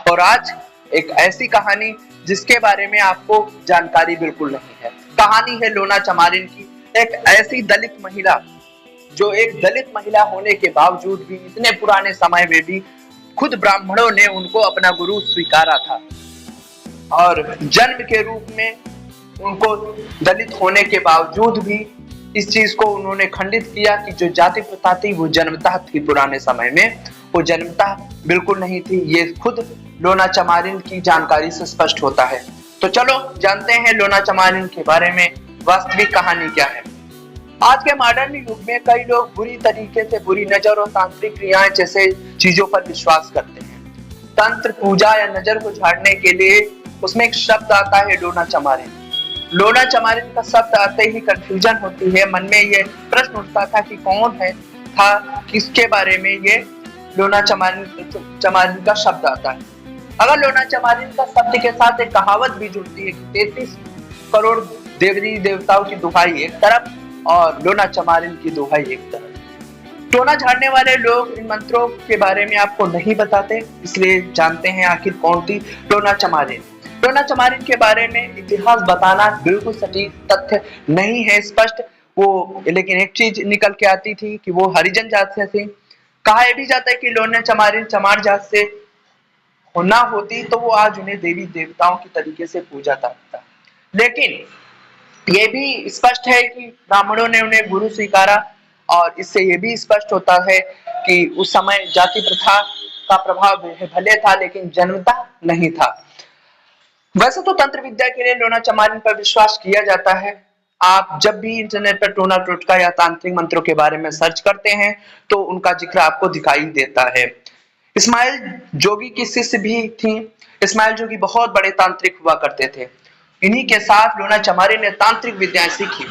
और आज एक ऐसी कहानी जिसके बारे में आपको जानकारी बिल्कुल नहीं है। कहानी है लोना चमारिन की, एक ऐसी दलित महिला जो एक दलित महिला होने के बावजूद भी इतने पुराने समय में भी खुद ब्राह्मणों ने उनको अपना गुरु स्वीकारा था और जन्म के रूप में उनको दलित होने के बावजूद भी इस चीज को उन्होंने खंडित किया कि जो जाति प्रथा थी वो जन्मतः थी, पुराने समय में वो जन्मतः बिल्कुल नहीं थी। ये खुद लोना चमारिन की जानकारी से स्पष्ट होता है। तो चलो जानते हैं लोना चमारिन के बारे में वास्तविक कहानी क्या है। आज के मॉडर्न युग में कई लोग बुरी तरीके से बुरी नजर और तांत्रिक क्रियाएं जैसे चीजों पर विश्वास करते हैं। तंत्र पूजा या नजर को झाड़ने के लिए उसमें एक शब्द आता है लोना चमारिन। लोना चमारिन का शब्द आते ही कंफ्यूजन होती है, मन में ये प्रश्न उठता था कि कौन है था, किसके बारे में ये लोना चमारिन का शब्द आता है। अगर लोना चमारिन का शब्द के साथ एक कहावत भी जुड़ती है कि 33 करोड़ देवी देवताओं की दुहाई एक तरफ और लोना चमारिन की दुहाई एक तरफ। टोना झाड़ने वाले लोग इन मंत्रों के बारे में आपको नहीं बताते, इसलिए जानते हैं आखिर कौन थी लोना चमारिन। लोना चमारिन के बारे में इतिहास बताना बिल्कुल सटीक तथ्य नहीं है स्पष्ट वो, लेकिन एक चीज निकल के आती थी कि वो हरिजन जात से थी। कहा यह भी जाता है कि लोना चमारिन चमार जात से ना होती तो वो आज उन्हें देवी देवताओं की तरीके से पूजा था। लेकिन ये भी स्पष्ट है कि ब्राह्मणों ने उन्हें गुरु स्वीकारा और इससे ये भी स्पष्ट होता है कि उस समय जाति प्रथा का प्रभाव भले था लेकिन जन्मता नहीं था। वैसे तो तंत्र विद्या के लिए लोना चमारिन पर विश्वास किया जाता है। आप जब भी इंटरनेट पर टोना टोटका या तांत्रिक मंत्रों के बारे में सर्च करते हैं तो उनका जिक्र आपको दिखाई देता है। इस्माइल जोगी की शिष्य भी थी। इस्माइल जोगी बहुत बड़े तांत्रिक हुआ करते थे। इन्हीं के साथ लोना चमारिन ने तांत्रिक विद्याएं सीखी।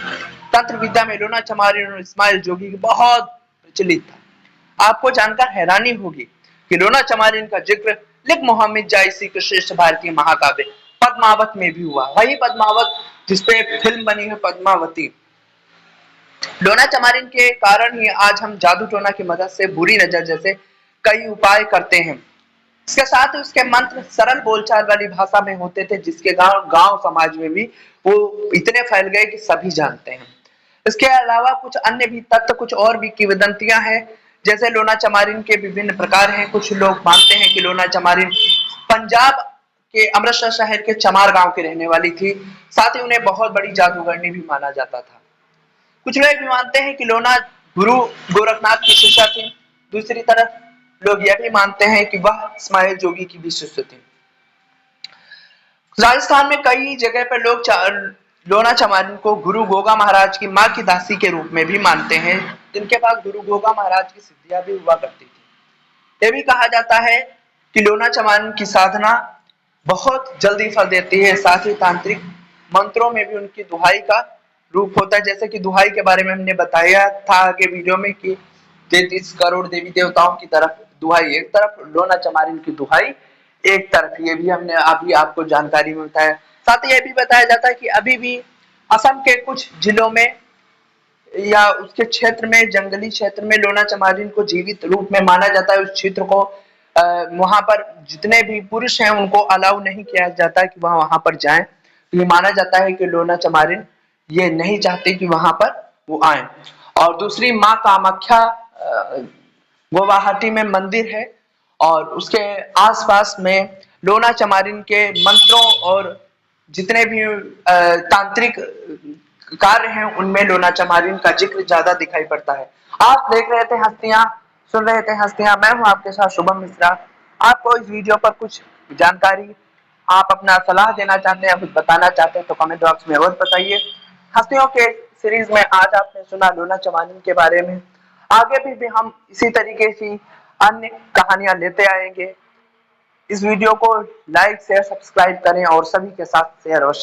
तंत्र विद्या में लोना चमारिन और इस्माइल जोगी बहुत प्रचलित था। आपको जानकर हैरानी होगी कि लोना चमारिन का जिक्र लिख मोहम्मद जायसी के श्रेष्ठ भारतीय महाकाव्य पद्मावत में भी हुआ। वही पद्मावत जिसपे फिल्म बनी है पद्मावती। लोना चमारिन के कारण ही आज हम जादू टोना की मदद से बुरी नजर जैसे कई उपाय करते हैं। इसके साथ उसके मंत्र सरल बोलचाल वाली भाषा में होते थे जिसके गांव समाज में भी वो इतने फैल गए कि सभी जानते हैं। इसके अलावा कुछ अन्य भी तथ्य, कुछ और भी किंवदंतियां हैं। जैसे लोना चमारिन के विभिन्न प्रकार हैं। कुछ लोग मानते हैं कि लोना चमारिन पंजाब के अमृतसर शहर के चमार गांव के रहने वाली थी। साथ ही उन्हें बहुत बड़ी जादूगरनी भी माना जाता था। कुछ लोग भी मानते हैं कि लोना गुरु गोरखनाथ की शिष्या थी। दूसरी तरफ लोग यह भी मानते हैं कि वह इस्माइल जोगी की भी शिष्य थी। राजस्थान में कई जगह पर लोग लोना चमारिन को गुरु गोगा महाराज की मां की दासी के रूप में भी मानते हैं, जिनके पास गुरु गोगा महाराज की सिद्धियां भी हुआ करती थी। यह भी कहा जाता है कि लोना चमारिन की साधना बहुत जल्दी फल देती है। साथ ही तांत्रिक मंत्रों में भी उनकी दुहाई का रूप होता है। जैसे कि दुहाई के बारे में हमने बताया था आगे वीडियो में कि 33 करोड़ देवी देवताओं की तरफ दुहाई एक तरफ, लोना चमारिन की दुहाई एक तरफ। ये भी हमने अभी आपको जानकारी में बताया। साथ ही यह भी बताया जाता है कि अभी भी असम के कुछ जिलों में या उसके क्षेत्र में, जंगली क्षेत्र में लोना चमारिन को जीवित रूप में माना जाता है। उस क्षेत्र को वहां पर जितने भी पुरुष हैं उनको अलाउ नहीं किया जाता कि वहां पर जाएं। ये माना जाता है कि लोना चमारिन ये नहीं चाहते कि वहां पर वो आए। और दूसरी माँ कामाख्या गुवाहाटी में मंदिर है और उसके आसपास में लोना चमारिन के मंत्रों और जितने भी तांत्रिक कार्य हैं उनमें लोना चमारिन का जिक्र ज्यादा दिखाई पड़ता है। आप देख रहे थे हस्तियां, सुन रहे थे हस्तियां। मैं हूं आपके साथ शुभम मिश्रा। आपको इस वीडियो पर कुछ जानकारी, आप अपना सलाह देना चाहते हैं, कुछ बताना चाहते हैं तो कमेंट बॉक्स में अवश्य बताइए। हस्तियों के सीरीज में आज आपने सुना लोना चमारिन के बारे में। आगे भी हम इसी तरीके की अन्य कहानियां लेते आएंगे। इस वीडियो को लाइक शेयर सब्सक्राइब करें और सभी के साथ शेयर अवश्य